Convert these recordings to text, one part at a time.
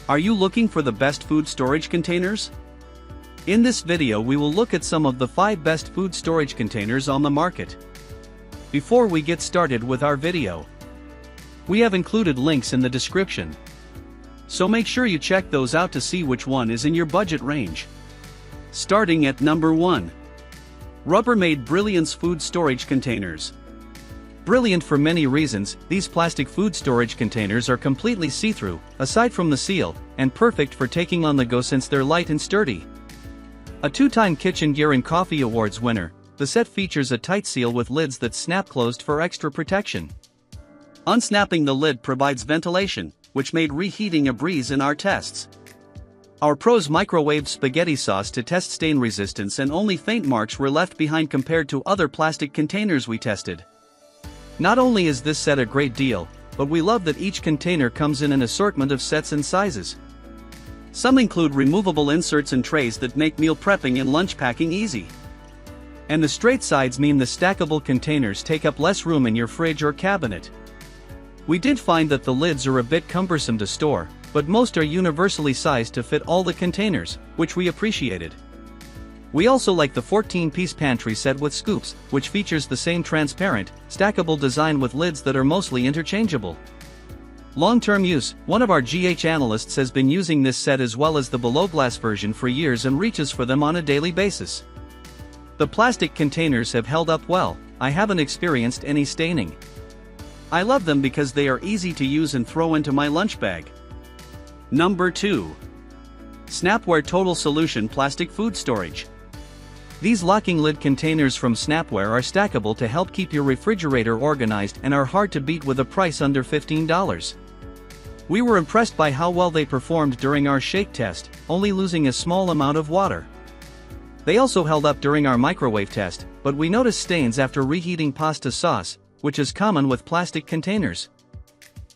Are you looking for the best food storage containers? In this video we will look at some of the 5 best food storage containers on the market. Before we get started with our video, we have included links in the description, so make sure you check those out to see which one is in your budget range. Starting at number 1. Rubbermaid Brilliance Food Storage Containers. Brilliant for many reasons, these plastic food storage containers are completely see-through, aside from the seal, and perfect for taking on the go since they're light and sturdy. A 2-time Kitchen Gear and Coffee Awards winner, the set features a tight seal with lids that snap closed for extra protection. Unsnapping the lid provides ventilation, which made reheating a breeze in our tests. Our pros microwaved spaghetti sauce to test stain resistance, and only faint marks were left behind compared to other plastic containers we tested. Not only is this set a great deal, but we love that each container comes in an assortment of sets and sizes. Some include removable inserts and trays that make meal prepping and lunch packing easy. And the straight sides mean the stackable containers take up less room in your fridge or cabinet. We did find that the lids are a bit cumbersome to store, but most are universally sized to fit all the containers, which we appreciated. We also like the 14-piece pantry set with scoops, which features the same transparent, stackable design with lids that are mostly interchangeable. Long-term use, one of our GH analysts has been using this set as well as the below-glass version for years and reaches for them on a daily basis. The plastic containers have held up well. I haven't experienced any staining. I love them because they are easy to use and throw into my lunch bag. Number 2. Snapware Total Solution Plastic Food Storage. These locking lid containers from Snapware are stackable to help keep your refrigerator organized and are hard to beat with a price under $15. We were impressed by how well they performed during our shake test, only losing a small amount of water. They also held up during our microwave test, but we noticed stains after reheating pasta sauce, which is common with plastic containers.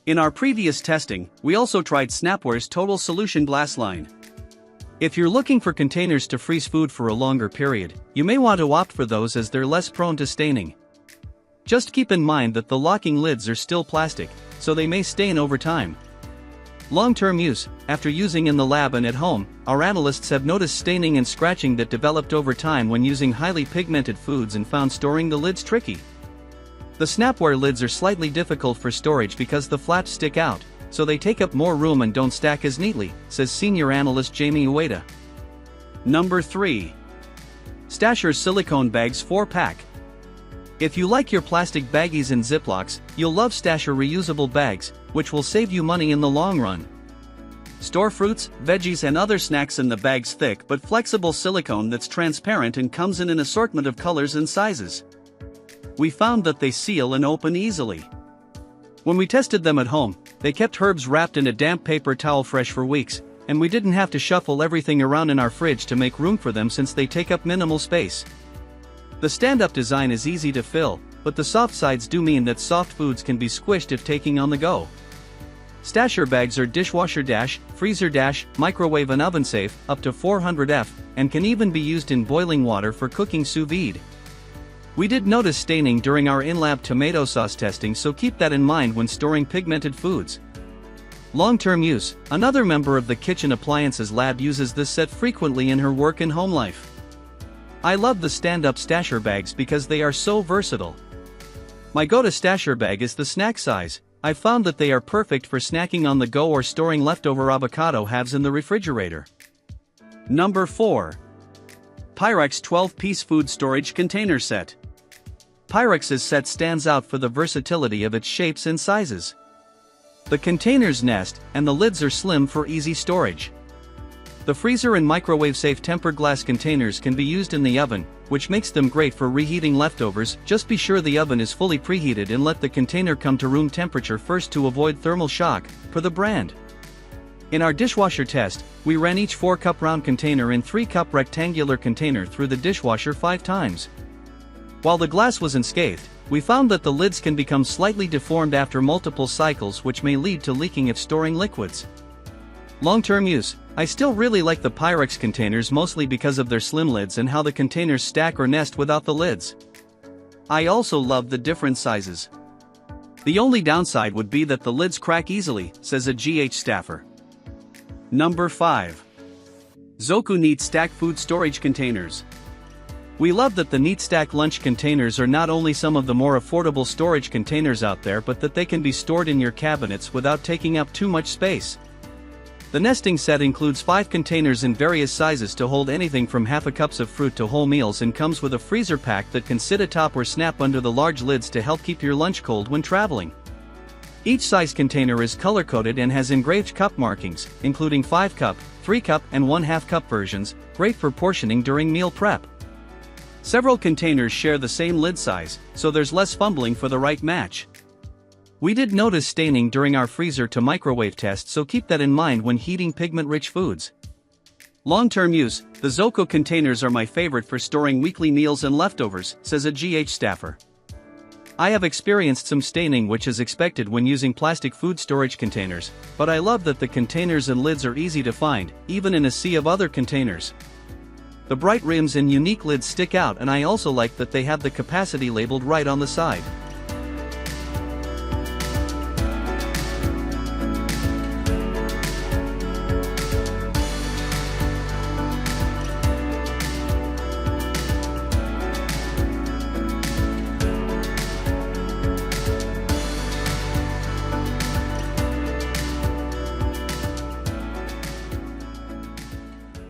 In our previous testing, we also tried Snapware's Total Solution Glass line. If you're looking for containers to freeze food for a longer period, you may want to opt for those as they're less prone to staining. Just keep in mind that the locking lids are still plastic, so they may stain over time. Long-term use, after using in the lab and at home, our analysts have noticed staining and scratching that developed over time when using highly pigmented foods and found storing the lids tricky. The Snapware lids are slightly difficult for storage because the flaps stick out, so they take up more room and don't stack as neatly, says senior analyst Jamie Ueda. Number 3. Stasher's Silicone Bags 4-pack. If you like your plastic baggies and Ziplocs, you'll love Stasher reusable bags, which will save you money in the long run. Store fruits, veggies and other snacks in the bag's thick but flexible silicone that's transparent and comes in an assortment of colors and sizes. We found that they seal and open easily. When we tested them at home, they kept herbs wrapped in a damp paper towel fresh for weeks, and we didn't have to shuffle everything around in our fridge to make room for them since they take up minimal space. The stand-up design is easy to fill, but the soft sides do mean that soft foods can be squished if taking on the go. Stasher bags are dishwasher freezer microwave and oven safe, up to 400 F, and can even be used in boiling water for cooking sous vide. We did notice staining during our in-lab tomato sauce testing, so keep that in mind when storing pigmented foods. Long-term use, another member of the Kitchen Appliances Lab uses this set frequently in her work and home life. I love the stand-up Stasher bags because they are so versatile. My go-to Stasher bag is the snack size. I've found that they are perfect for snacking on the go or storing leftover avocado halves in the refrigerator. Number 4. Pyrex 12-piece food storage container set. Pyrex's set stands out for the versatility of its shapes and sizes. The containers nest, and the lids are slim for easy storage. The freezer and microwave-safe tempered glass containers can be used in the oven, which makes them great for reheating leftovers. Just be sure the oven is fully preheated and let the container come to room temperature first to avoid thermal shock, per the brand. In our dishwasher test, we ran each 4-cup round container and 3-cup rectangular container through the dishwasher 5 times. While the glass was unscathed, we found that the lids can become slightly deformed after multiple cycles, which may lead to leaking if storing liquids. Long-term use, I still really like the Pyrex containers mostly because of their slim lids and how the containers stack or nest without the lids. I also love the different sizes. The only downside would be that the lids crack easily, says a GH staffer. Number 5. Zoku Neat Stack Food Storage Containers. We love that the Neat Stack lunch containers are not only some of the more affordable storage containers out there, but that they can be stored in your cabinets without taking up too much space. The nesting set includes 5 containers in various sizes to hold anything from half a cups of fruit to whole meals, and comes with a freezer pack that can sit atop or snap under the large lids to help keep your lunch cold when traveling. Each size container is color-coded and has engraved cup markings, including 5-cup, 3-cup and 1/2 cup versions, great for portioning during meal prep. Several containers share the same lid size, so there's less fumbling for the right match. We did notice staining during our freezer to microwave test, so keep that in mind when heating pigment-rich foods. Long-term use, the Zoku containers are my favorite for storing weekly meals and leftovers, says a GH staffer. I have experienced some staining, which is expected when using plastic food storage containers, but I love that the containers and lids are easy to find, even in a sea of other containers. The bright rims and unique lids stick out, and I also like that they have the capacity labeled right on the side.